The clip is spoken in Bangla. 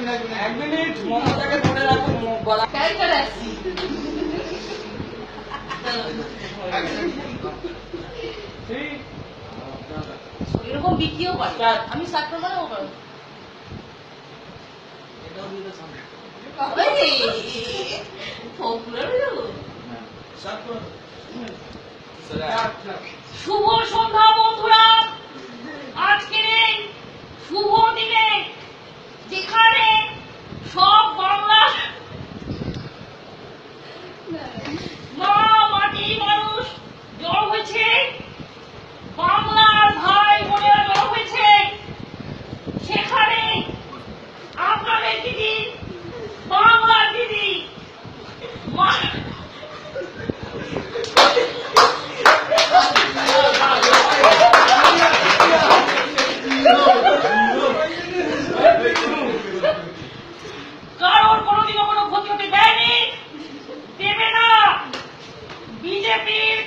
এক মিনিট মমতাকে ধরে রাখুন, গলা ক্যারেক্টার আসছি। এরকম বিক্রিও করে, আমি স্টার্ট করবো না ওটা। শুভ সন্ধ্যা বন্ধুরা, আজকের এই শুভ দিনে যেখানে সব বাংলার মা মাটি মানুষ জড় হয়েছে, বাংলার ভাই বোনেরা জড় হয়েছে, সেখানে আপনাদের দিদি, বাংলার দিদি কারণ কোনোদিনও কোনো ক্ষতি হতে দেয়নি, দেবে না। বিজেপির